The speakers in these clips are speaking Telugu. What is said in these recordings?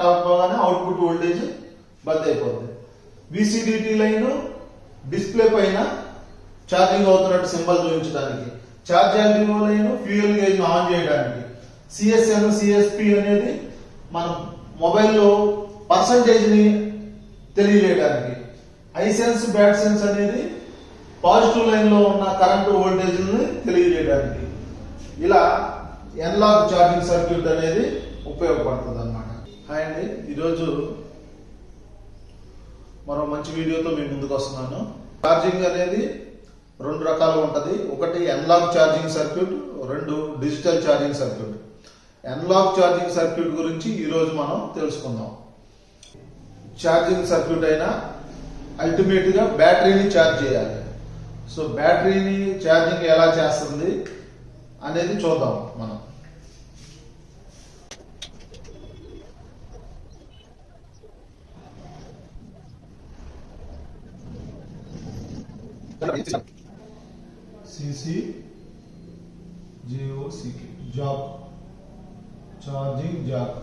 అవ్వగానే అవుట్పుట్ వోల్టేజ్ బంద్ అయిపోతుంది. విసిడిటి లైన్ డిస్ప్లే పైన ఛార్జింగ్ అవుతున్నట్టు సింబల్ చూపించడానికి, charge angle line fuel gauge on చేయడానికి, సిఎస్ఎన్ సిఎస్పి అనేది మన మొబైల్లో పర్సంటేజ్ ని తెలియజేయడానికి, ఐసెన్స్ బ్యాడ్ సెన్స్ అనేది పాజిటివ్ లైన్ లో ఉన్న కరెంట్ వోల్టేజ్ ని తెలియజేయడానికి, ఇలా ఎనలాగ్ ఛార్జింగ్ సర్క్యూట్ అనేది ఉపయోగపడుతుంది అన్నమాట. హాయ్ అండి, ఈరోజు మరో మంచి వీడియోతో మీ ముందుకు వస్తున్నాను. ఛార్జింగ్ అనేది రెండు రకాలుగా ఉంటుంది. ఒకటి ఎనలాగ్ ఛార్జింగ్ సర్క్యూట్, రెండు digital charging circuit. Analogue charging circuit గురించి ఈరోజు మనం తెలుసుకుందాం. ఛార్జింగ్ సర్క్యూట్ అయినా అల్టిమేట్ గా బ్యాటరీని ఛార్జ్ చేయాలి. సో బ్యాటరీని ఛార్జింగ్ ఎలా చేస్తుంది అనేది చూద్దాం మనం. CCJOCK Jack, charging Jack.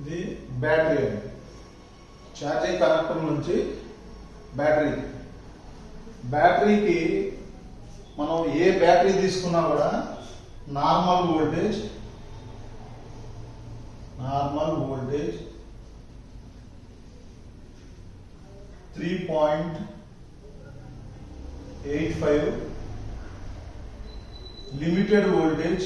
ఇది బ్యాటరీ అండి. ఛార్జింగ్ కనెక్టర్ నుంచి బ్యాటరీకి మనం ఏ బ్యాటరీ తీసుకున్నా కూడా నార్మల్ వోల్టేజ్ 3.85, లిమిటెడ్ వోల్టేజ్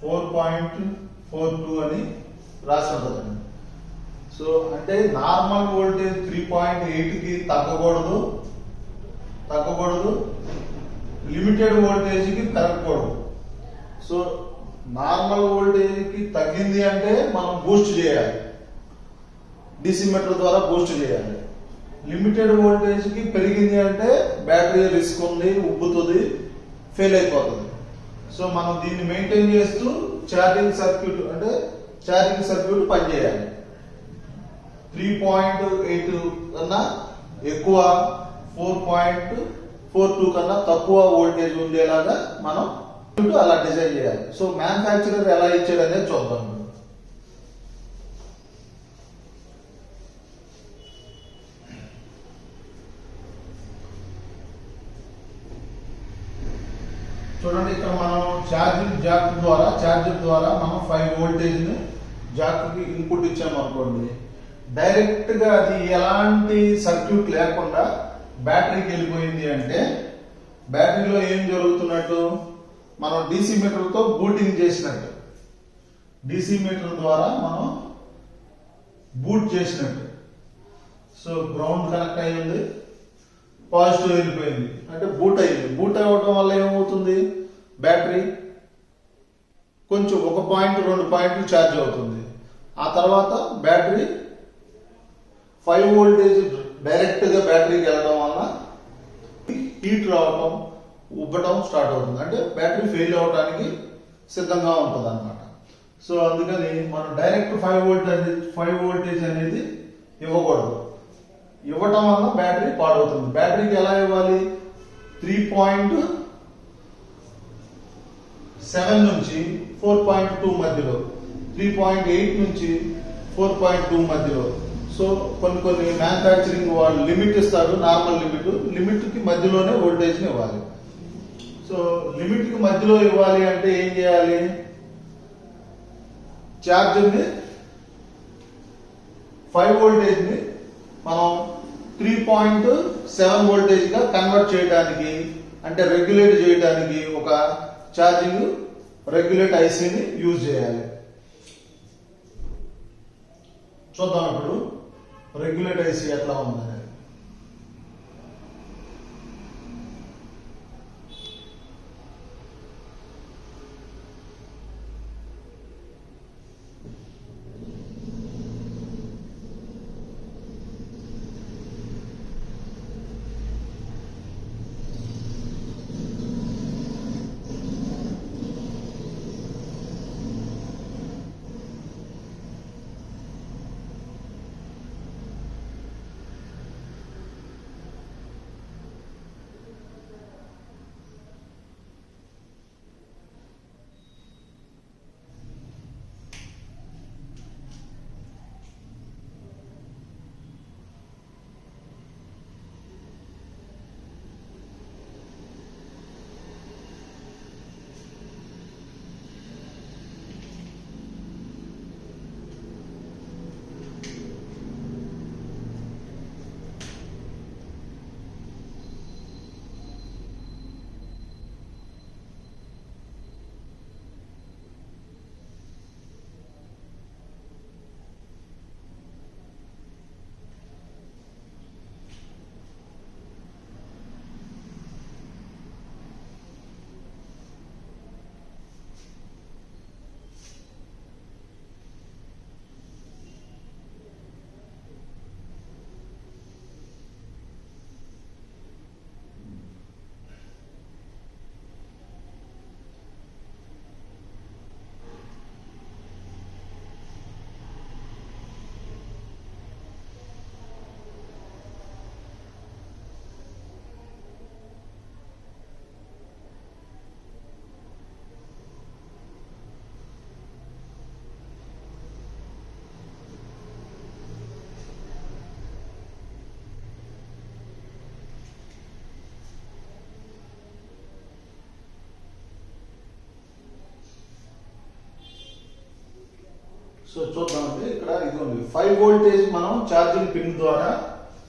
4.42 అని రాసి ఉంటుందండి. సో అంటే నార్మల్ వోల్టేజ్ 3.8 కి తగ్గకూడదు, లిమిటెడ్ వోల్టేజ్ కి పెరగకూడదు. సో నార్మల్ వోల్టేజ్ కి తగ్గింది అంటే మనం బూస్ట్ చేయాలి, డిసిమీటర్ ద్వారా బూస్ట్ చేయాలి. లిమిటెడ్ వోల్టేజ్ కి పెరిగింది అంటే బ్యాటరీ రిస్క్ ఉంది, ఉబ్బుతుంది, ఫెయిల్ అయిపోతుంది. సో మనం దీన్ని మెయింటైన్ చేస్తూ ఛార్జింగ్ సర్క్యూట్ పనిచేయాలి. 3.8 కన్నా ఎక్కువ, 4.42 కన్నా తక్కువ వోల్టేజ్ ఉండేలాగా మనం అలా డిజైన్ చేయాలి. సో మ్యానుఫ్యాక్చరర్ ఎలా ఇచ్చాడు అనేది చూద్దాం. చూడండి, ఇక్కడ మనం ఛార్జర్ ద్వారా మనం 5 వోల్టేజ్ ని జాక్ కి ఇన్పుట్ ఇచ్చామనుకోండి, డైరెక్ట్ గా అది ఎలాంటి సర్క్యూట్ లేకుండా బ్యాటరీకి వెళ్ళిపోయింది అంటే బ్యాటరీలో ఏం జరుగుతున్నట్టు, మనం డీసీ మీటర్ తో బూటింగ్ చేసినట్టు, డీసీ మీటర్ ద్వారా మనం బూట్ చేసినట్టు. సో గ్రౌండ్ కనెక్ట్ అయ్యింది, పాజిటివ్ వెళ్ళిపోయింది అంటే బూట్ అయింది. బూట్ అవ్వడం వల్ల ఏమవుతుంది, బ్యాటరీ కొంచెం 1 పాయింట్ 2 పాయింట్లు ఛార్జ్ అవుతుంది. ఆ తర్వాత బ్యాటరీ 5 వోల్టేజ్ డైరెక్ట్ గా బ్యాటరీకి వెళ్ళడం వల్ల హీట్ రావటం, ఉబ్బటం స్టార్ట్ అవుతుంది. అంటే బ్యాటరీ ఫెయిల్ అవడానికి సిద్ధంగా ఉంటుంది అన్నమాట. సో అందుకని మనం డైరెక్ట్ 5 వోల్టేజ్ అనేది ఇవ్వకూడదు. ఇవ్వటం వల్ల బ్యాటరీ పాడవుతుంది. బ్యాటరీకి ఎలా ఇవ్వాలి, 3.7 నుంచి 4.2 మధ్యలో, 3.8 నుంచి 4.2 మధ్యలో. సో కొన్ని మ్యానుఫ్యాక్చరింగ్ వాళ్ళు లిమిట్ ఇస్తారు, నార్మల్ లిమిట్ కి మధ్యలోనే వోల్టేజ్ ని ఇవ్వాలి. సో లిమిట్ కి మధ్యలో ఇవ్వాలి అంటే ఏం చేయాలి, ఛార్జర్ ని 5 వోల్టేజ్ ని మనం 3.7 వోల్టేజ్ గా కన్వర్ట్ చేయడానికి అంటే రెగ్యులేట్ చేయడానికి ఒక ఛార్జింగ్ రెగ్యులేట్ ఐసీని యూజ్ చేయాలి. చూద్దాం ఇప్పుడు రెగ్యులేట్ ఐసీ ఎట్లా ఉందని. సో చూద్దామంటే ఇక్కడ ఇది ఉంది 5 వోల్టేజ్ మనం ఛార్జింగ్ పిన్ ద్వారా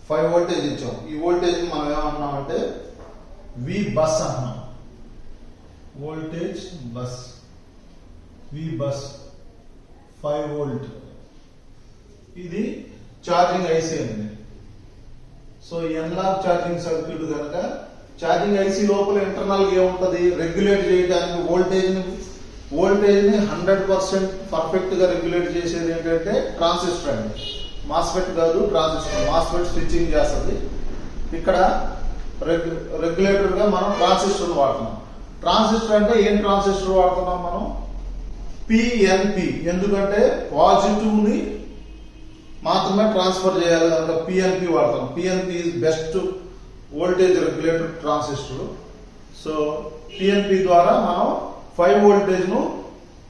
5 వోల్టేజ్ ఇచ్చాం. ఈ వోల్టేజ్ మనం ఏమన్నాం అంటే వి బస్ అన్నాం. Voltage bus V bus 5 volt. ఇది ఛార్జింగ్ ఐసీ అండి. సో ఎన్లాగ్ ఛార్జింగ్ సర్క్యూట్ కనుక ఛార్జింగ్ ఐసీ లోపల ఇంటర్నల్ గా ఏముంటది, రెగ్యులేట్ చేయడానికి వోల్టేజ్ ని 100% పర్ఫెక్ట్ గా రెగ్యులేట్ చేసేది ఏంటంటే ట్రాన్సిస్టర్ అండి. మాస్ఫెట్ కాదు, ట్రాన్సిస్టర్. మాస్ఫెట్ స్విచ్చింగ్ చేస్తుంది. ఇక్కడ రెగ్యులేటర్ గా మనం ట్రాన్సిస్టర్ వాడుతున్నాం. ట్రాన్సిస్టర్ అంటే ఏం ట్రాన్సిస్టర్ వాడుతున్నాం మనం? పిఎన్పి. ఎందుకంటే పాజిటివ్ ని మాత్రమే ట్రాన్స్ఫర్ చేయాలి కనుక పిఎన్పి వాడుతున్నాం. PNP is best voltage regulator transistor. So PNP ద్వారా మనం 5 వోల్టేజ్ ను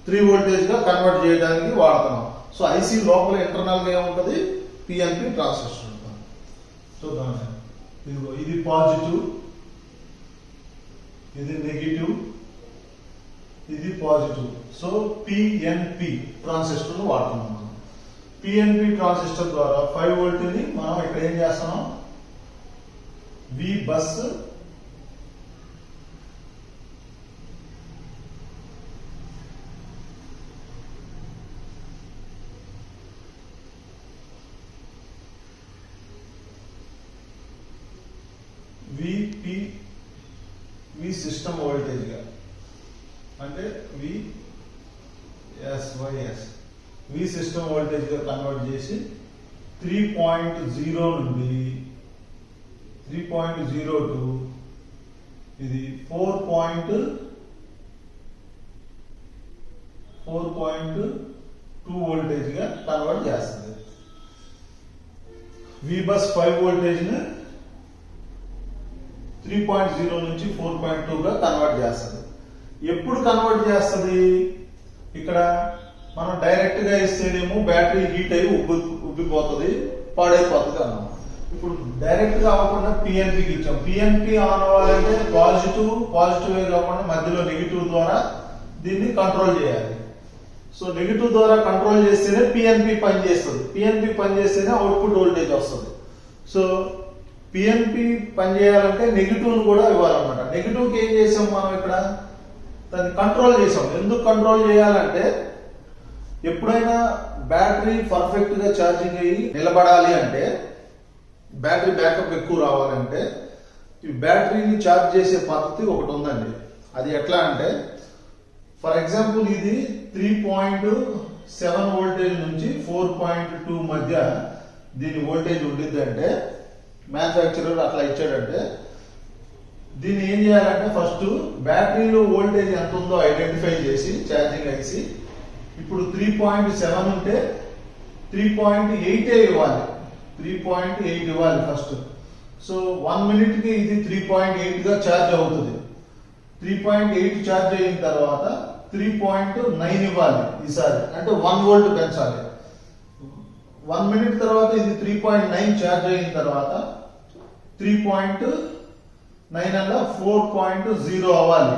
3 వోల్టేజ్ గా కన్వర్ట్ చేయడానికి వాడుతున్నాం. సో ఐసీ లోపల ఇంటర్నల్ గా ఏముంటది? PNP transistor. చూద్దాం. ఇది పాజిటివ్, ఇది నెగిటివ్, ఇది పాజిటివ్. సో పిఎన్పి ట్రాన్సిస్టర్ వాడుతున్నాం. పిఎన్పి ట్రాన్సిస్టర్ ద్వారా 5 వోల్ట్ ని మనం ఇక్కడ ఏం చేస్తున్నాం? వి బస్ వి సిస్టమ్ వోల్టేజ్ గా అంటే వి సిస్టమ్ వోల్టేజ్ గా కన్వర్ట్ చేసి 3.0 నుండి 3.02 ఇది 4.2 వోల్టేజ్ గా కన్వర్ట్ చేస్తుంది. వి బస్ 5 వోల్టేజ్ ని 3.0 నుంచి 4.2 గా కన్వర్ట్ చేస్తుంది. ఎప్పుడు కన్వర్ట్ చేస్తుంది? ఇక్కడ మనం డైరెక్ట్ గా ఇస్తేనేమో బ్యాటరీ హీట్ అయ్యి ఉబ్బిపోతుంది, పాడైపోతుంది అన్నాం. ఇప్పుడు డైరెక్ట్ గా అవ్వకుండా పిఎన్పికి ఇచ్చాం. పిఎన్పి ఆన్ అవ్వాలంటే పాజిటివ్ కాకుండా మధ్యలో నెగిటివ్ ద్వారా దీన్ని కంట్రోల్ చేయాలి. సో నెగిటివ్ ద్వారా కంట్రోల్ చేస్తేనే పిఎన్పి పనిచేస్తుంది. పిఎన్పి పనిచేస్తేనే అవుట్పుట్ వోల్టేజ్ వస్తుంది. సో పిఎన్పి పనిచేయాలంటే నెగిటివ్ను కూడా ఇవ్వాలన్నమాట. నెగిటివ్కి ఏం చేసాం మనం ఇక్కడ, దాన్ని కంట్రోల్ చేసాం. ఎందుకు కంట్రోల్ చేయాలంటే ఎప్పుడైనా బ్యాటరీ పర్ఫెక్ట్ గా ఛార్జింగ్ అయ్యి నిలబడాలి అంటే, బ్యాటరీ బ్యాకప్ ఎక్కువ రావాలంటే ఈ బ్యాటరీని ఛార్జ్ చేసే పద్ధతి ఒకటి ఉందండి. అది ఎట్లా అంటే, ఫర్ ఎగ్జాంపుల్ ఇది 3.7 వోల్టేజ్ నుంచి 4.2 మధ్య దీని వోల్టేజ్ ఉండిద్ది అంటే, మ్యానుఫ్యాక్చరర్ అట్లా ఇచ్చాడంటే, దీన్ని ఏం చేయాలంటే ఫస్ట్ బ్యాటరీలో వోల్టేజ్ ఎంత ఉందో ఐడెంటిఫై చేసి ఛార్జింగ్ అయ్యి, ఇప్పుడు 3.7 ఉంటే 3.8 ఇవ్వాలి. 3.8 ఇవ్వాలి ఫస్ట్. సో 1 మినిట్ కి ఇది 3.8 గా ఛార్జ్ అవుతుంది. 3.8 ఛార్జ్ అయిన తర్వాత 3.9 ఇవ్వాలి ఈసారి, అంటే 1 వోల్ట్ పెంచాలి. 1 మినిట్ తర్వాత ఇది 3.9 ఛార్జ్ అయిన తర్వాత 3.9 అలా 4.0 అవ్వాలి.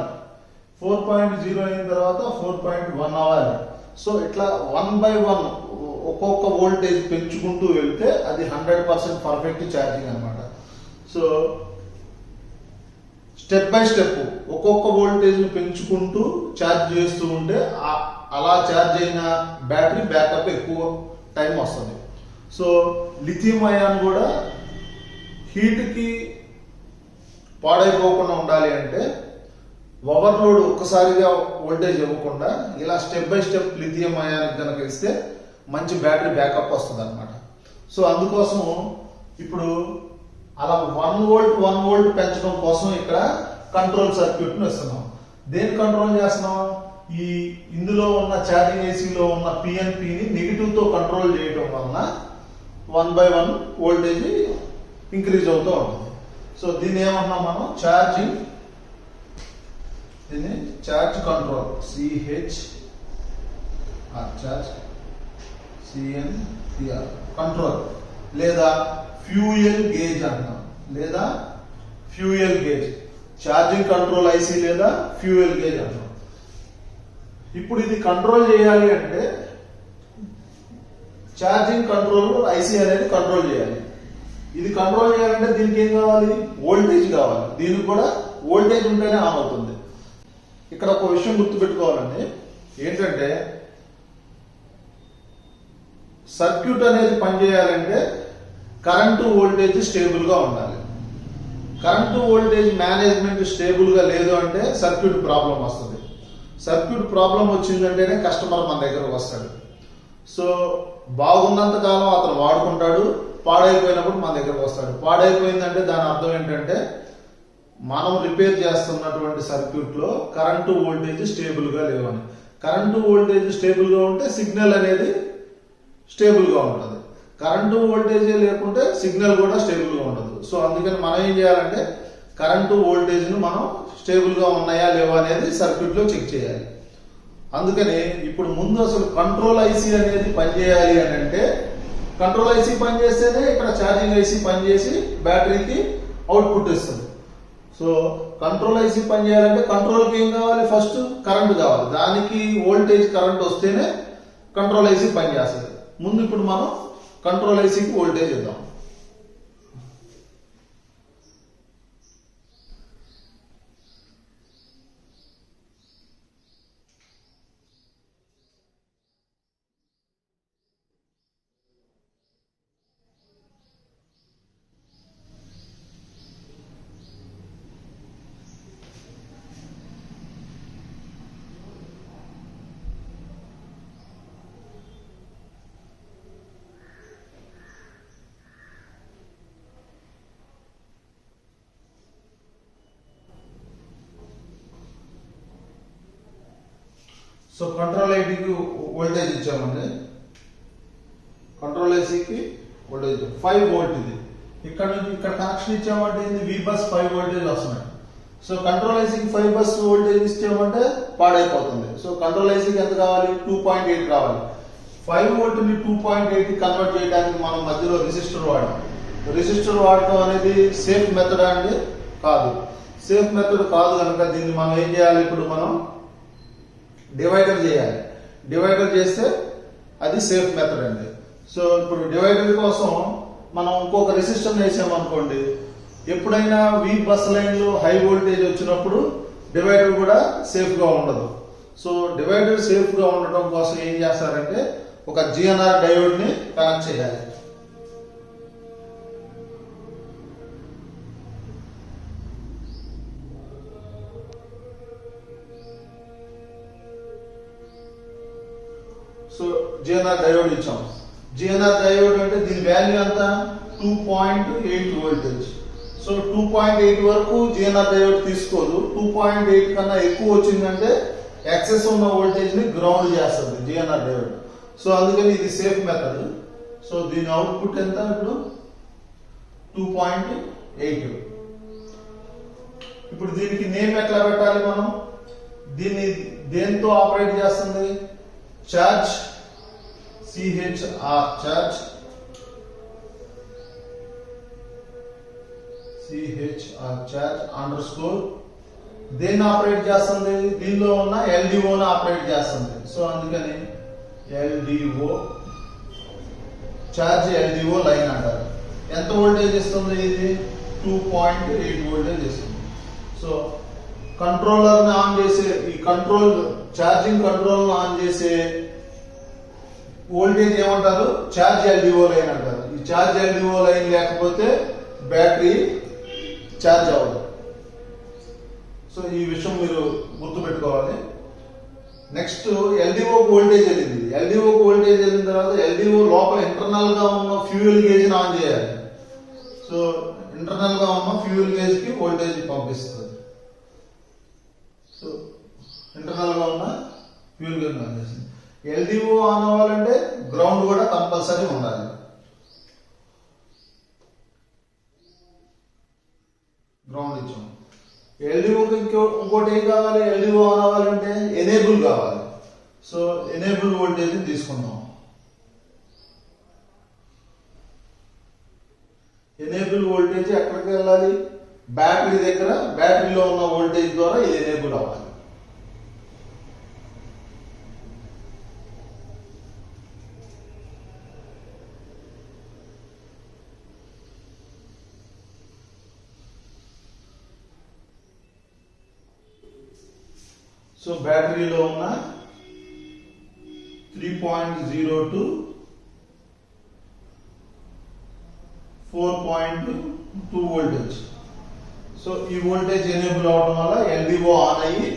4.0 అయిన తర్వాత 4.1 అవ్వాలి. సో ఇట్లా 1/1 ఒక్కొక్క వోల్టేజ్ పెంచుకుంటూ వెళ్తే అది 100% పర్ఫెక్ట్ ఛార్జింగ్ అనమాట. సో స్టెప్ బై స్టెప్ ఒక్కొక్క వోల్టేజ్ పెంచుకుంటూ ఛార్జ్ చేస్తూ ఉంటే అలా ఛార్జ్ అయిన బ్యాటరీ బ్యాకప్ ఎక్కువ టైం వస్తుంది. సో లిథియం అయాన్ కూడా హీట్కి పాడైపోకుండా ఉండాలి అంటే ఓవర్లోడ్ ఒక్కసారిగా వోల్టేజ్ ఇవ్వకుండా ఇలా step by step lithium ion కనుక ఇస్తే మంచి బ్యాటరీ బ్యాకప్ వస్తుంది అనమాట. సో అందుకోసం ఇప్పుడు అలా 1 వోల్ట్ పెంచడం కోసం ఇక్కడ కంట్రోల్ సర్క్యూట్ ను ఇస్తున్నాం. దేని కంట్రోల్ చేస్తున్నాం, ఈ ఇందులో ఉన్న ఛార్జింగ్ ఏసీలో ఉన్న పిఎన్పిని నెగిటివ్ తో కంట్రోల్ చేయడం వలన 1/1 వోల్టేజ్ ఇంక్రీజ్ అవుతూ ఉంటుంది. సో దీన్ని ఏమన్నాం మనం, ఛార్జింగ్, దీన్ని charge control, charge CNTR control, లేదా ఫ్యూయల్ గేజ్ అంటాం, లేదా fuel gauge, charging control IC లేదా ఫ్యూయల్ గేజ్ అంటాం. ఇప్పుడు ఇది కంట్రోల్ చేయాలి అంటే ఛార్జింగ్ కంట్రోల్ ఐసీ అనేది కంట్రోల్ చేయాలి. ఇది కంట్రోల్ చేయాలంటే దీనికి ఏం కావాలి, వోల్టేజ్ కావాలి. దీనికి కూడా వోల్టేజ్ ఉంటేనే ఆన్ అవుతుంది. ఇక్కడ ఒక విషయం గుర్తుపెట్టుకోవాలండి, ఏంటంటే సర్క్యూట్ అనేది పనిచేయాలంటే కరెంటు వోల్టేజ్ స్టేబుల్ గా ఉండాలి. కరెంటు వోల్టేజ్ మేనేజ్మెంట్ స్టేబుల్ గా లేదు అంటే సర్క్యూట్ ప్రాబ్లం వస్తుంది. సర్క్యూట్ ప్రాబ్లం వచ్చిందంటేనే కస్టమర్ మన దగ్గరకు వస్తాడు. సో బాగున్నంత కాలం అతను వాడుకుంటాడు, పాడైపోయినప్పుడు మన దగ్గరకు వస్తాడు. పాడైపోయిందంటే దాని అర్థం ఏంటంటే మనం రిపేర్ చేస్తున్నటువంటి సర్క్యూట్ లో కరెంటు వోల్టేజ్ స్టేబుల్ గా లేవని. కరెంటు వోల్టేజ్ స్టేబుల్ గా ఉంటే సిగ్నల్ అనేది స్టేబుల్ గా ఉంటుంది. కరెంటు వోల్టేజ్ లేకుంటే సిగ్నల్ కూడా స్టేబుల్ గా ఉండదు. సో అందుకని మనం ఏం చేయాలంటే కరెంటు వోల్టేజ్ ను మనం స్టేబుల్ గా ఉన్నాయా లేవా అనేది సర్క్యూట్ లో చెక్ చేయాలి. అందుకని ఇప్పుడు ముందు అసలు కంట్రోల్ ఐసీ అనేది పనిచేయాలి అని అంటే, కంట్రోల్ ఐసీ పనిచేస్తేనే ఇక్కడ ఛార్జింగ్ ఐసీ పనిచేసి బ్యాటరీకి అవుట్పుట్ ఇస్తుంది. సో కంట్రోల్ ఐసీ పనిచేయాలంటే కంట్రోల్కి ఏం కావాలి, ఫస్ట్ కరెంట్ కావాలి. దానికి వోల్టేజ్ కరెంట్ వస్తేనే కంట్రోల్ ఐసీ పనిచేస్తుంది. ముందు ఇప్పుడు మనం కంట్రోల్ ఐసీకి వోల్టేజ్ ఇద్దాం. సో కంట్రోల్ ఐటీకి వోల్టేజ్ ఇచ్చామండి, కంట్రోల్ ఐసీకి వోల్టేజ్ 5 వోల్ట్. ఇది ఇక్కడ నుంచి ఇక్కడ కనెక్షన్ ఇచ్చామంటే వి బస్ 5 వోల్టేజ్ వస్తున్నాయి. సో కంట్రోల్ ఐసీకి 5 బస్ వోల్టేజ్ ఇచ్చామంటే పాడైపోతుంది. సో కంట్రోల్ ఐసీకి ఎంత కావాలి, 2.8 కావాలి. 5 వోల్ట్ ని 2.8 కన్వర్ట్ చేయడానికి మనం మధ్యలో రెసిస్టర్ వాడాం. రెసిస్టర్ వాడటం అనేది సేఫ్ మెథడ్ అండి? కాదు, సేఫ్ మెథడ్ కాదు. కనుక దీన్ని మనం ఏం చేయాలి, ఇప్పుడు మనం డివైడర్ చేయాలి. డివైడర్ చేస్తే అది సేఫ్ మెథడ్ అండి. సో ఇప్పుడు డివైడర్ కోసం మనం ఇంకొక రెసిస్టర్ వేసామనుకోండి, ఎప్పుడైనా వీక్ బస్ లైన్లో హై వోల్టేజ్ వచ్చినప్పుడు డివైడర్ కూడా సేఫ్ గా ఉండదు. సో డివైడర్ సేఫ్ గా ఉండడం కోసం ఏం చేస్తారంటే ఒక జిఎన్ఆర్ డయోడ్ ని కనెక్ట్ చేయాలి. సో జిఎన్ఆర్ డయోడ్ ఇచ్చాం. జిఎన్ఆర్ డయోడ్ అంటే దీని వాల్యూ ఎంత? 2.8 వోల్టేజ్. సో 2.8 వరకు జిఎన్ఆర్ డయోడ్ తీసుకోదు. 2.8 కన్నా ఎక్కువ వచ్చిందంటే ఎక్సెస్ ఉన్న వోల్టేజ్ ని గ్రౌండ్ చేస్తుంది జిఎన్ఆర్ డయోడ్. సో అందుకని ఇది సేఫ్ మెథడ్. సో దీని అవుట్పుట్ ఎంత? ఇప్పుడు 2.8. ఇప్పుడు దీనికి నేమ్ ఎట్లా పెట్టాలి మనం? దీన్ని దేంతో ఆపరేట్ చేస్తుంది? Charge, CHR charge, CHR charge under score దేన్ని ఆపరేట్ చేస్తుంది? దీనిలో ఉన్న LDO ఆపరేట్ చేస్తుంది. సో అందుకని LDO చార్జ్, LDO లైన్ అంటారు. ఎంత వోల్టేజ్ ఇస్తుంది? ఇది 2.8 వోల్టేజ్ ఇస్తుంది. సో కంట్రోలర్ ని ఆన్ చేసే ఈ ఛార్జింగ్ కంట్రోల్ ఆన్ చేసే వోల్టేజ్ ఏమంటారు? ఛార్జ్ LDO లైన్ అంటారు. ఈ ఛార్జ్ LDO లైన్ లేకపోతే బ్యాటరీ ఛార్జ్ అవ్వదు. సో ఈ విషయం మీరు గుర్తుపెట్టుకోవాలి. నెక్స్ట్ LDO వోల్టేజ్ వెళ్ళింది. LDO వోల్టేజ్ వెళ్ళిన తర్వాత LDO లోపల ఇంటర్నల్ గా ఉన్న ఫ్యూయల్ గేజ్ ని ఆన్ చేయాలి. సో ఇంటర్నల్ గా ఉన్న ఫ్యూయల్ గేజ్ కి వోల్టేజ్ పంపిస్తుంది. సో ఇంటర్నల్ గా ఉన్న ఫ్యూయల్ గేజ్ ఆన్ చేస్తుంది. LDO ఆన్ అవ్వాలంటే గ్రౌండ్ కూడా కంపల్సరీ ఉండాలి. గ్రౌండ్ ఇచ్చాం. LDOకి ఇంకోటి ఏం కావాలి? LDO ఆన్ అవ్వాలంటే ఎనేబుల్ కావాలి. సో ఎనేబుల్ వోల్టేజ్ తీసుకుందాం. ఎనేబుల్ వోల్టేజ్ ఎక్కడికి వెళ్ళాలి? బ్యాటరీ దగ్గర. బ్యాటరీలో ఉన్న వోల్టేజ్ ద్వారా ఇది ఎనేబుల్ అవ్వాలి. సో బ్యాటరీలో ఉన్న 3.0 to 4.2 వోల్టేజ్. సో ఈ వోల్టేజ్ ఎనేబుల్ అవడం వల్ల LDO ఆన్ అయ్యి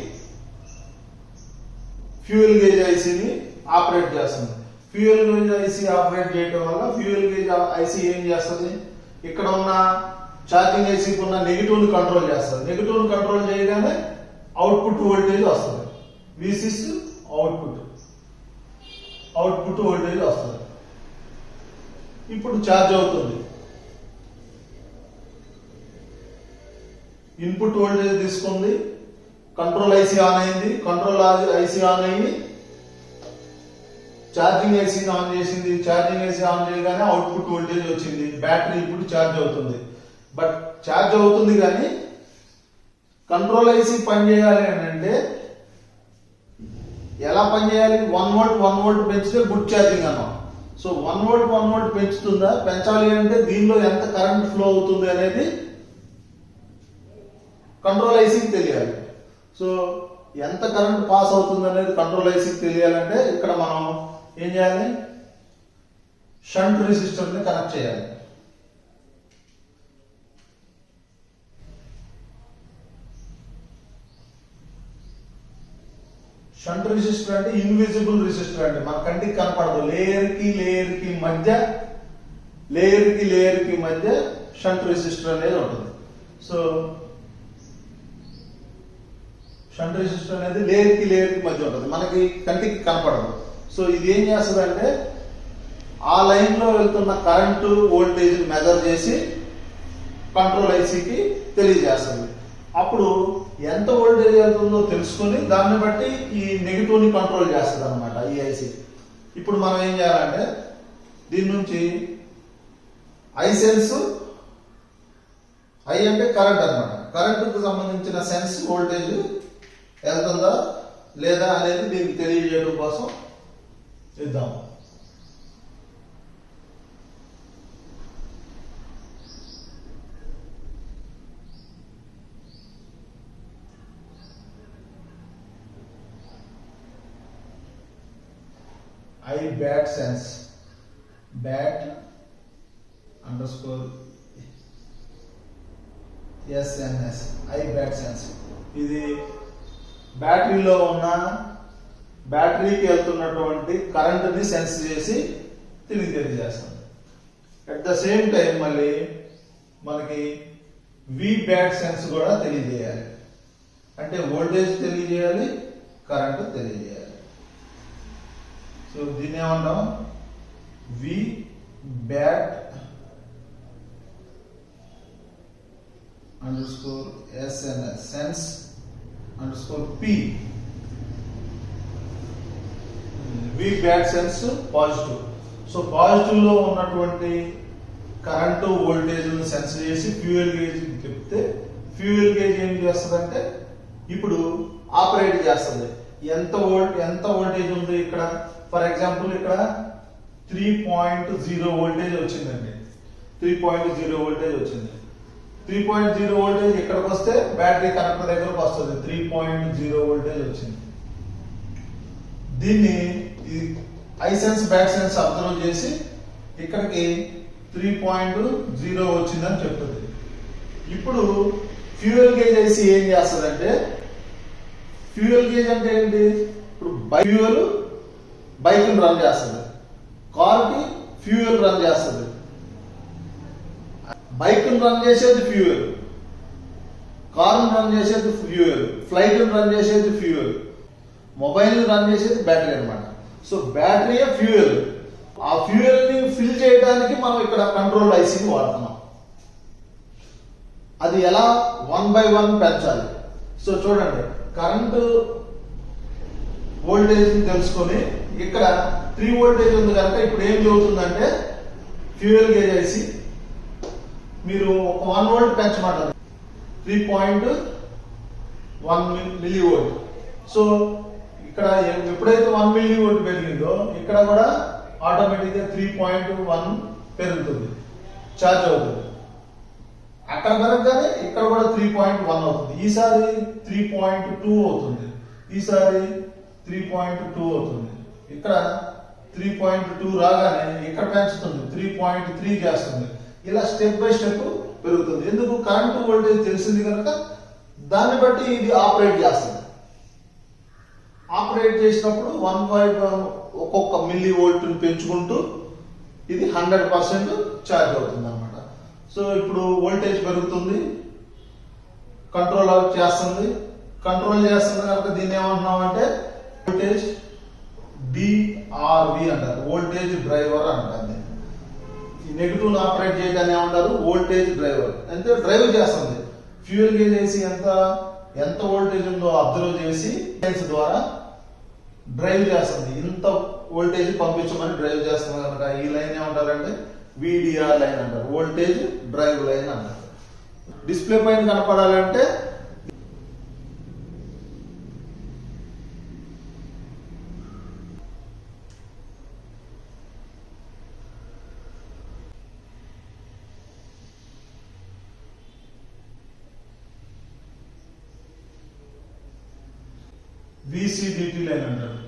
ఫ్యూయల్ గేజ్ ఐసీని ఆపరేట్ చేస్తుంది. ఫ్యూయల్ గేజ్ ఐసీ ఆపరేట్ చేయడం వల్ల ఫ్యూయల్ గేజ్ ఐసీ ఏం చేస్తుంది? ఇక్కడ ఉన్న ఛార్జింగ్ ఐసీకి ఉన్న నెగిటివ్ ని కంట్రోల్ చేస్తుంది. నెగిటివ్ ని కంట్రోల్ చేయగానే అవుట్పుట్ వోల్టేజ్ వస్తుంది. V6 అవుట్పుట్ వోల్టేజ్ వస్తుంది. ఇప్పుడు ఛార్జ్ అవుతుంది. ఇన్పుట్ వోల్టేజ్ తీసుకుంది. కంట్రోల్ ఐసీ ఆన్ అయింది. కంట్రోల్ ఐసీ ఆన్ అయ్యి ఛార్జింగ్ ఐసీని ఆన్ చేసింది. ఛార్జింగ్ ఐసీ ఆన్ చేయగానే అవుట్పుట్ వోల్టేజ్ వచ్చింది. బ్యాటరీ ఇప్పుడు ఛార్జ్ అవుతుంది. బట్ ఛార్జ్ అవుతుంది కానీ కంట్రోల్ ఐసీ పనిచేయాలి అని అంటే ఎలా పనిచేయాలి? 1 వోల్ట్ పెంచితే గుడ్ ఛార్జింగ్ అన్నాం. సో 1 వోల్ట్ పెంచుతుందా? పెంచాలి అంటే దీనిలో ఎంత కరెంట్ ఫ్లో అవుతుంది అనేది కంట్రోల్ ఐసీకి తెలియాలి. సో ఎంత కరెంట్ పాస్ అవుతుంది అనేది కంట్రోల్ ఐసీకి తెలియాలంటే ఇక్కడ మనం ఏం చేయాలి? షంట్ రెసిస్టర్ ని కనెక్ట్ చేయాలి. షంట్ రెసిస్టర్ అంటే ఇన్విజిబుల్ రెసిస్టర్ అంటే మన కంటికి కనపడదు. లేయర్ కి మధ్య షంట్ రెసిస్టర్ అనేది ఉంటుంది. సో షంట్ రెసిస్టర్ అనేది లేయర్ కి మధ్య ఉంటుంది, మనకి కంటికి కనపడదు. సో ఇది ఏం చేస్తుంది అంటే ఆ లైన్ లో వెళ్తున్న కరెంటు వోల్టేజ్ మెజర్ చేసి కంట్రోల్ ఐసీకి తెలియజేస్తుంది. అప్పుడు ఎంత వోల్టేజ్ వెళ్తుందో తెలుసుకుని దాన్ని బట్టి ఈ నెగిటివ్ ని కంట్రోల్ చేస్తుంది అనమాట ఈ ఐసీ. ఇప్పుడు మనం ఏం చేయాలంటే దీని నుంచి ఐ సెన్స్, ఐ అంటే కరెంట్ అనమాట, కరెంటుకు సంబంధించిన సెన్స్ వోల్టేజ్ వెళ్తుందా లేదా అనేది దీనికి తెలియజేయడం కోసం ఇద్దాం. I bat sense bat underscore SNS I bat sense ఇది బ్యాటరీలో ఉన్న బ్యాటరీకి వెళ్తున్నటువంటి కరెంటుని సెన్స్ చేసి తిరిగి తెలియజేస్తుంది. అట్ ద సేమ్ టైం మళ్ళీ మనకి వి బ్యాట్ సెన్స్ కూడా తెలియజేయాలి. అంటే వోల్టేజ్ తెలియజేయాలి, కరెంటు తెలియజేయాలి. సో దీన్ని ఏమంటాం, V bat underscore SNS sense underscore P. V bat sense positive. So positive లో ఉన్నటువంటి కరెంటు వోల్టేజ్ సెన్స్ చేసి ఫ్యూయల్ గేజ్ చెప్తే ఫ్యూయల్ గేజ్ ఏం చేస్తుందంటే ఇప్పుడు ఆపరేట్ చేస్తుంది. ఎంత వోల్టేజ్ ఉంది ఇక్కడ. ఫర్ ఎగ్జాంపుల్ ఇక్కడ 3.0 వోల్టేజ్ వచ్చిందండి. 3.0 వోల్టేజ్ వచ్చింది. 3.0 వోల్టేజ్ ఇక్కడికి వస్తే బ్యాటరీ కనెక్టర్ దగ్గరకు వస్తుంది. 3.0 వోల్టేజ్ వచ్చింది. దీన్ని ఐసెన్స్ బ్యాక్ సెన్స్ అబ్జర్వ్ చేసి ఇక్కడికి 3.0 వచ్చిందని చెప్తుంది. ఇప్పుడు ఫ్యూయల్ గేజ్ వేసి ఏం చేస్తుందంటే, ఫ్యూయల్ గేజ్ అంటే ఏంటి, ఇప్పుడు ఫ్యూయల్ బైక్ రన్ చేస్తుంది, కార్కి ఫ్యూయల్ రన్ చేస్తుంది. బైక్ రన్ చేసేది ఫ్యూయల్, కార్ రన్ చేసేది ఫ్యూయల్, ఫ్లైట్ రన్ చేసేది ఫ్యూయల్, మొబైల్ రన్ చేసేది బ్యాటరీ అన్నమాట. So battery fuel. ఆ ఫ్యూయల్ ని ఫిల్ చేయడానికి మనం ఇక్కడ కంట్రోల్ ఐసీని వాడుతున్నాం. అది ఎలా 1 by 1 పెంచాలి. సో చూడండి, కరెంటు వోల్టేజ్ తెలుసుకొని ఇక్కడ 3 వోల్టేజ్ ఉంది కనుక ఇప్పుడు ఏం జరుగుతుందంటే ఫ్యూయల్ గేజ్ వేసి మీరు ఒక 1 వోల్ట్ పెంచమంటారు. 3.1 మిల్లీవోల్ట్. సో ఇక్కడ ఎప్పుడైతే 1 మిల్లీవోల్ట్ పెరిగిందో ఇక్కడ కూడా ఆటోమేటిక్గా 3.1 పెరుగుతుంది, ఛార్జ్ అవుతుంది. అక్కడ పెరగగానే ఇక్కడ కూడా 3.1 అవుతుంది. ఈసారి 3.2 అవుతుంది, ఈసారి 3.2 అవుతుంది. ఇక్కడ 3.2 రాగానే ఇక్కడ పెంచుతుంది, 3.3 చేస్తుంది. ఇలా స్టెప్ బై స్టెప్ పెరుగుతుంది. ఎందుకు, కరెంటు వోల్టేజ్ తెలిసింది కనుక దాన్ని బట్టి ఇది ఆపరేట్ చేస్తుంది. ఆపరేట్ చేసినప్పుడు 1.1 ఒక్కొక్క మిల్లీ వోల్ట్ పెంచుకుంటూ ఇది 100% ఛార్జ్ అవుతుంది అనమాట. సో ఇప్పుడు వోల్టేజ్ పెరుగుతుంది, కంట్రోల్ చేస్తుంది. కంట్రోల్ చేస్తుంది కనుక దీన్ని ఏమంటున్నాం అంటే వోల్టేజ్ డిఆర్వి అంటారు, వోల్టేజ్ డ్రైవర్ అంటారు. ఈ నెగిటివ్ ఆపరేట్ చేయడాన్ని ఏమంటారు, వోల్టేజ్ డ్రైవర్. అంటే డ్రైవ్ చేస్తుంది. ఫ్యూయల్ గేజ్ వేసి ఎంత వోల్టేజ్ ఉందో అబ్జర్వ్ చేసి ద్వారా డ్రైవ్ చేస్తుంది. ఇంత వోల్టేజ్ పంపించమని డ్రైవ్ చేస్తుంది కనుక ఈ లైన్ ఏమంటారంటే విడిఆర్ లైన్ అంటారు, వోల్టేజ్ డ్రైవ్ లైన్ అంటారు. డిస్ప్లే పైన కనపడాలంటే విసిడిటి లైన్ అంటారు.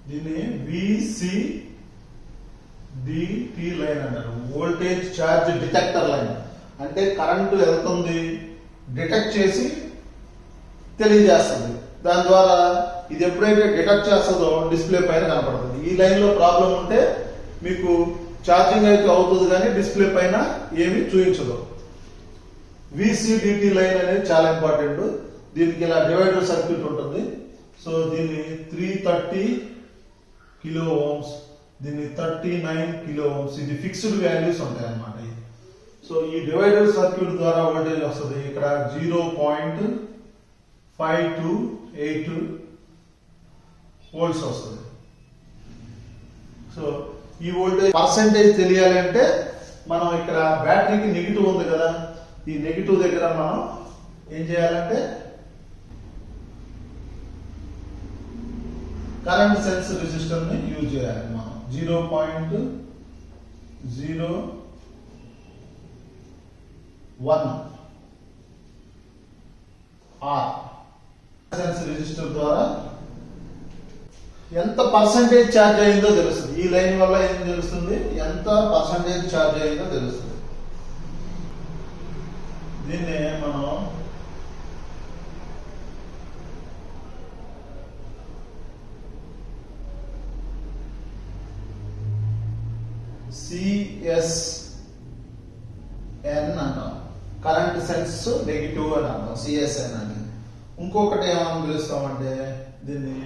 దీన్ని విసిడిటి లైన్ అంటారు, వోల్టేజ్ ఛార్జ్ డిటెక్టర్ లైన్. అంటే కరెంటు వెళ్తుంది డిటెక్ట్ చేసి తెలియజేస్తుంది. దాని ద్వారా ఇది ఎప్పుడైతే డిటెక్ట్ చేస్తుందో డిస్ప్లే పైన కనపడుతుంది. ఈ లైన్ లో ప్రాబ్లం ఉంటే మీకు ఛార్జింగ్ అయితే అవుతుంది కానీ డిస్ప్లే పైన ఏమి చూపించదు. విసిడిటి లైన్ అనేది చాలా ఇంపార్టెంట్. దీనికి ఇలా డివైడర్ సర్క్యూట్ ఉంటుంది. సో దీన్ని 330 కిలో ఓమ్స్, దీన్ని 39 కిలో ఓమ్స్, ఇది ఫిక్స్డ్ వాల్యూస్ ఉంటాయి అన్నమాట. సో ఈ డివైడర్ సర్క్యూట్ ద్వారా వోల్టేజ్ వస్తుంది. ఇక్కడ 0.5282 వోల్ట్స్ వస్తుంది. సో ఈ వోల్టేజ్ పర్సెంటేజ్ తెలియాలి అంటే మనం ఇక్కడ బ్యాటరీకి నెగిటివ్ ఉంది కదా, ఈ నెగిటివ్ దగ్గర మనం ఏం చేయాలంటే కరెంట్ సెన్స్ రెసిస్టర్ ని యూజ్ చేయాలి మనం 0.01 R సెన్స్ రెసిస్టర్ ద్వారా ఎంత పర్సంటేజ్ ఛార్జ్ అయిందో తెలుస్తుంది. ఈ లైన్ వల్ల ఏం తెలుస్తుంది, ఎంత పర్సంటేజ్ ఛార్జ్ అయిందో తెలుస్తుంది. దీన్నే మనం CSN అంటాం. కరెంట్ సెన్స్ నెగిటివ్ అని అంటాం CSN అని. ఇంకొకటి ఏమని పిలుస్తామంటే దీన్ని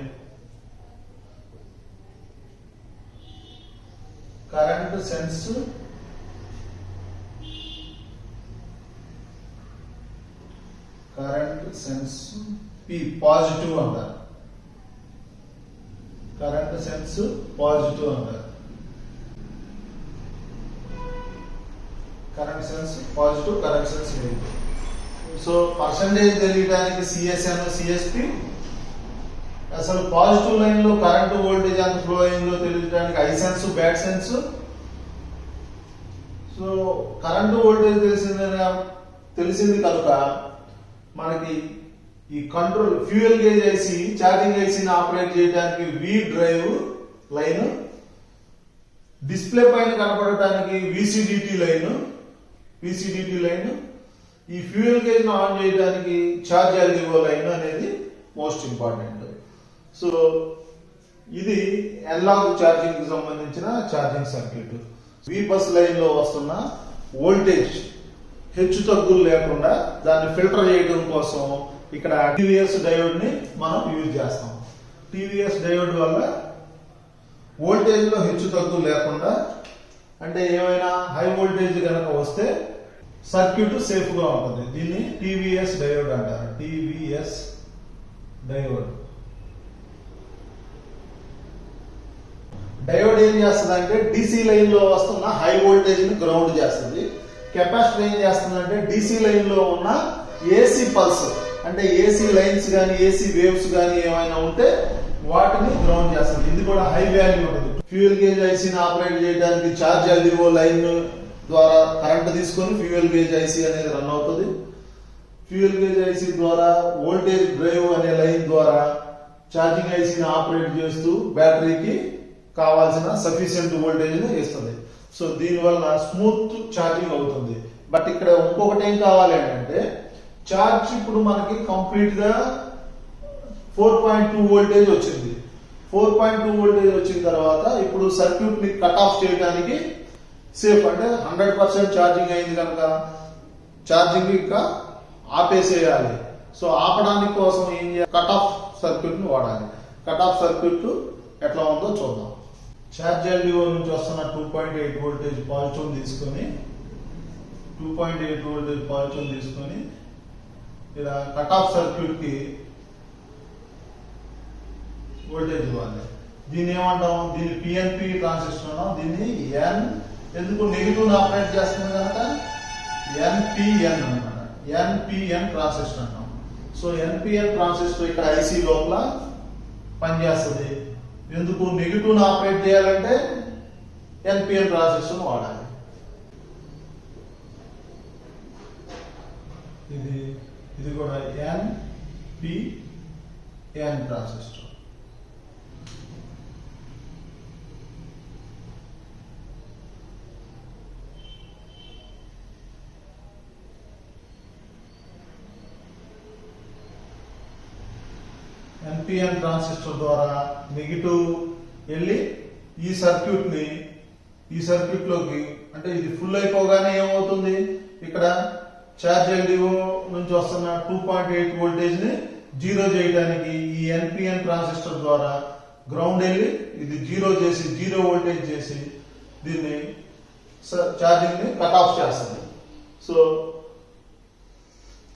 కరెంట్ సెన్స్ P పాజిటివ్ అంటారు. కరెంట్ సెన్స్ పాజిటివ్ అంటారు. Current sense positive, current sense negative. So percentage తెలియడానికి CSN CSP, అసలు పాజిటివ్ లైన్ లో కరెంట్ వోల్టేజ్ ఎంత ఫ్లో అయిందో తెలియడానికి I sense bad sense. So current voltage తెలిసింది కనుక మనకి ఈ control fuel gauge IC, charging ఐసిని ఆపరేట్ చేయడానికి V డ్రైవ్ లైన్, డిస్ప్లే పైన కనపడటానికి VCDT లైన్, ఈ ఫ్యూయల్ గేజ్ ను ఆన్ చేయడానికి ఛార్జ్ LDO లైన్ అనేది మోస్ట్ ఇంపార్టెంట్. సో ఇది అనలాగ్ ఛార్జింగ్ కి సంబంధించిన charging circuit. V bus line లో వస్తున్న వోల్టేజ్ హెచ్చు తగ్గులు లేకుండా దాన్ని ఫిల్టర్ చేయడం కోసం ఇక్కడ TVS డయోడ్ ని మనం యూజ్ చేస్తాం. TVS డయోడ్ వల్ల వోల్టేజ్ లో హెచ్చు తగ్గులు లేకుండా, అంటే ఏమైనా హై వోల్టేజ్ కనుక వస్తే సర్క్యూట్ సేఫ్ గా ఉంటుంది. దీన్ని TVS డయోడ్ అంటారు. TVS diode. డయోడ్ ఏం చేస్తుంది అంటే DC లైన్ లో వస్తున్న హై వోల్టేజ్ ని గ్రౌండ్ చేస్తుంది. కెపాసిటర్ ఏం చేస్తుందంటే DC లైన్ లో ఉన్న AC పల్స్, అంటే AC లైన్స్ గానీ AC వేవ్స్ గానీ ఏమైనా ఉంటే వాటిని గ్రౌండ్ చేస్తుంది. ఇది కూడా హై వాల్యూ ఉంటుంది. ఫ్యూయల్ గేజ్ ఐసీని ఆపరేట్ చేయడానికి ఛార్జ్ LDO లైన్ ద్వారా కరెంట్ తీసుకొని ఫ్యూయల్ గేజ్ ఐసీ అనేది రన్ అవుతుంది. ఫ్యూయల్ గేజ్ ఐసీ ద్వారా వోల్టేజ్ డ్రైవ్ అనే లైన్ ద్వారా ఛార్జింగ్ ఐసీని ఆపరేట్ చేస్తూ బ్యాటరీకి కావాల్సిన సఫిషియెంట్ వోల్టేజ్ ని ఇస్తుంది. సో దీనివల్ల స్మూత్ ఛార్జింగ్ అవుతుంది. బట్ ఇక్కడ ఇంకొకటి ఏం కావాలి అంటే, ఛార్జ్ ఇప్పుడు మనకి కంప్లీట్ గా 4.2 వోల్టేజ్ వచ్చింది. 4.2 వోల్టేజ్ వచ్చిన తర్వాత ఇప్పుడు సర్క్యూట్ ని కట్ ఆఫ్ చేయడానికి సేఫ్, అంటే 100% ఛార్జింగ్ అయింది కనుక ఛార్జింగ్ ఇంకా ఆపేసేయాలి. సో ఆపడానికి కోసం ఏం చేయాలి, కట్ ఆఫ్ సర్క్యూట్ ని వాడాలి. కట్ ఆఫ్ సర్క్యూట్ ఎట్లా ఉందో చూద్దాం. ఛార్జ్ LDO నుంచి వస్తున్న 2.8 వోల్టేజ్ పాజిటివ్ తీసుకొని 2.8 వోల్టేజ్ పాజిటివ్ తీసుకొని ఇలా కట్ ఆఫ్ సర్క్యూట్ కి వోల్టేజ్ ఇవ్వాలి. దీన్ని ఏమంటాం, దీన్ని PNP ట్రాన్సిస్టర్ అన్నాం. దీన్ని N, ఎందుకు నెగిటివ్ ఆపరేట్ చేస్తుంది కనుక NPN అన్నమాట. NPN ట్రాన్సిస్టర్ అంటాం. సో NPN ట్రాన్సిస్టర్ ఇక్కడ IC లోపల పనిచేస్తుంది. ఎందుకు నెగిటివ్ ఆపరేట్ చేయాలంటే NPN ట్రాన్సిస్టర్ వాడాలి. ఇది కూడా NPN ట్రాన్సిస్టర్. NPN ట్రాన్సిస్టర్ ద్వారా నెగిటివ్ వెళ్ళి ఈ సర్క్యూట్ లోకి, అంటే ఇది ఫుల్ అయిపోగానే ఏమవుతుంది, ఇక్కడ ఛార్జ్ LDO నుంచి వస్తున్న 2.8 వోల్టేజ్ ని జీరో చేయడానికి ఈ NPN ట్రాన్సిస్టర్ ద్వారా గ్రౌండ్ వెళ్ళి ఇది జీరో చేసి, జీరో వోల్టేజ్ చేసి దీన్ని ఛార్జింగ్ ని కట్ ఆఫ్ చేస్తుంది. సో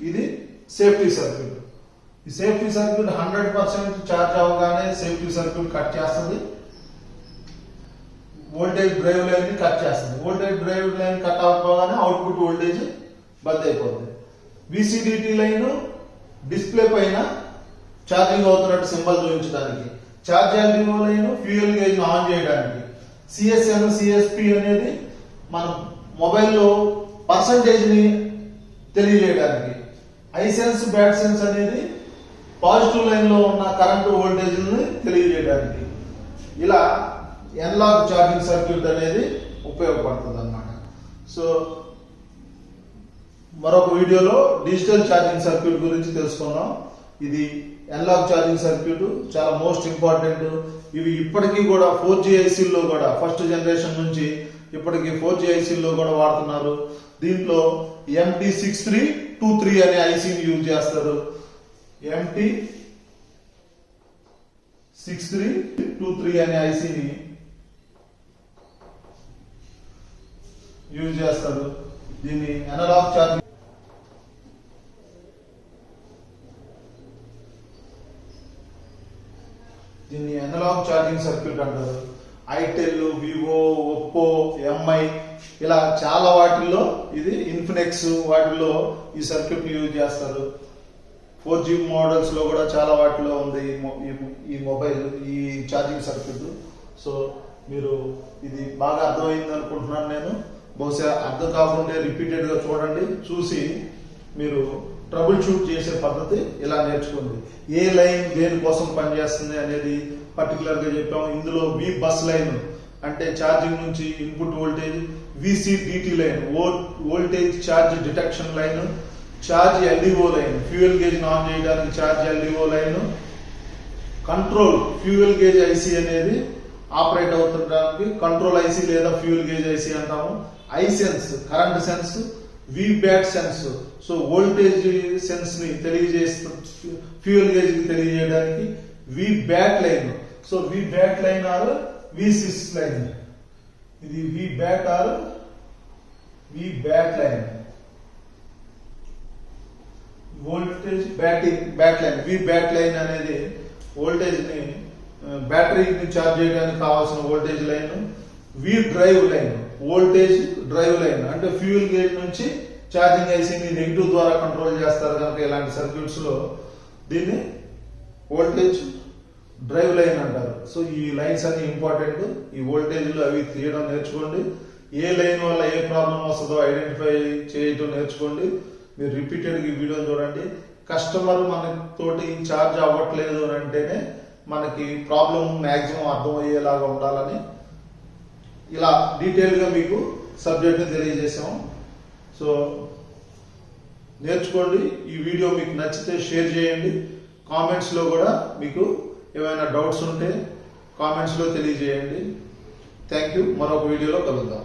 ఇది సేఫ్టీ సర్క్యూట్. ఈ సేఫ్టీ సర్క్యూట్ 100% ఛార్జ్ అవగానే సేఫ్టీ సర్క్యూట్ కట్ చేస్తుంది. వోల్టేజ్ డ్రైవ్ లైన్ ని కట్ చేస్తుంది. వోల్టేజ్ డ్రైవ్ లైన్ కట్ అవ్వగానే అవుట్పుట్ వోల్టేజ్ బంద్ అయిపోతుంది. VCDT లైన్ డిస్ప్లే పైన ఛార్జింగ్ అవుతున్నట్టు సింబల్ చూపించడానికి, charge LDO line fuel gauge on చేయడానికి, CSN CSP అనేది మన మొబైల్లో పర్సంటేజ్ ని తెలియజేయడానికి, ఐసెన్స్ బ్యాడ్ సెన్స్ అనేది పాజిటివ్ లైన్ లో ఉన్న కరెంట్ వోల్టేజ్ ని తెలియజేయడానికి. ఇలా ఎనలాగ్ ఛార్జింగ్ సర్క్యూట్ అనేది ఉపయోగపడుతుంది అన్నమాట. సో మరొక వీడియోలో డిజిటల్ ఛార్జింగ్ సర్క్యూట్ గురించి తెలుసుకుందాం. ఇది ఎనలాగ్ ఛార్జింగ్ సర్క్యూట్ చాలా మోస్ట్ ఇంపార్టెంట్. ఇవి ఇప్పటికీ కూడా 4G ICలో కూడా ఫస్ట్ జనరేషన్ నుంచి ఇప్పటికి 4G ICలో కూడా వాడుతున్నారు. దీంట్లో MT6323 అనే ఐసీని యూజ్ చేస్తారు. MT6323 అనే ఐసీని యూజ్ చేస్తారు. దీన్ని అనలాగ్ ఛార్జింగ్ సర్క్యూట్ అంటారు. ఐటెల్, వివో, ఒప్పో, ఎంఐ ఇలా చాలా వాటిల్లో ఇది ఇన్ఫినిక్స్ వాటిల్లో ఈ సర్క్యూట్ యూజ్ చేస్తారు. 4G మోడల్స్ లో కూడా చాలా వాటిలో ఉంది ఈ మొబైల్ ఈ ఛార్జింగ్ సర్క్యూట్. సో మీరు ఇది బాగా అర్థమైంది అనుకుంటున్నాను నేను. బహుశా అర్థం కాకుండా రిపీటెడ్ గా చూడండి, చూసి మీరు ట్రబుల్ షూట్ చేసే పద్ధతి ఇలా నేర్చుకోండి. ఏ లైన్ దేనికోసం పనిచేస్తుంది అనేది పర్టికులర్ గా చెప్పాము. ఇందులో వి బస్ లైన్ అంటే ఛార్జింగ్ నుంచి input voltage, VCDT line voltage charge detection line, charge LDO line fuel gauge on చేయడానికి charge LDO line, control fuel gauge IC అనేది ఆపరేట్ అవుతుండడానికి కంట్రోల్ IC లేదా ఫ్యూయల్ గేజ్ IC అంటాము. I sense current sense, VBAT sense so voltage sense ని తెలియజేస్తుంది ఫ్యూయల్ గేజ్ కి తెలియజేయడానికి, VBAT line so VBAT line or V6 line, ఇది VBAT or VBAT line, voltage bat line. VBAT line అనేది వోల్టేజ్ ని బ్యాటరీని ఛార్జ్ చేయడానికి కావాల్సిన voltage line. Drive line voltage drive line అంటే ఫ్యూయల్ గేజ్ నుంచి ఛార్జింగ్ ఐసీని నెగిటివ్ ద్వారా కంట్రోల్ చేస్తారు కనుక ఇలాంటి సర్క్యూట్స్ లో దీన్ని వోల్టేజ్ డ్రైవ్ లైన్ అంటారు. సో ఈ లైన్స్ అన్ని ఇంపార్టెంట్. ఈ వోల్టేజ్లు అవి తీయడం నేర్చుకోండి. ఏ లైన్ వల్ల ఏ ప్రాబ్లం వస్తుందో ఐడెంటిఫై చేయడం నేర్చుకోండి. మీరు రిపీటెడ్ ఈ వీడియో చూడండి. కస్టమర్ మనతోటి ఛార్జ్ అవ్వట్లేదు అని అంటేనే మనకి ప్రాబ్లం మాక్సిమం అర్థమయ్యేలాగా ఉండాలని ఇలా డీటెయిల్ గా మీకు సబ్జెక్ట్ ని తెలియజేసాము. సో నేర్చుకోండి. ఈ వీడియో మీకు నచ్చితే షేర్ చేయండి. కామెంట్స్ లో కూడా మీకు ఏమైనా డౌట్స్ ఉంటే కామెంట్స్ లో తెలియజేయండి. Thank you. మరొక వీడియోలో కలుద్దాం.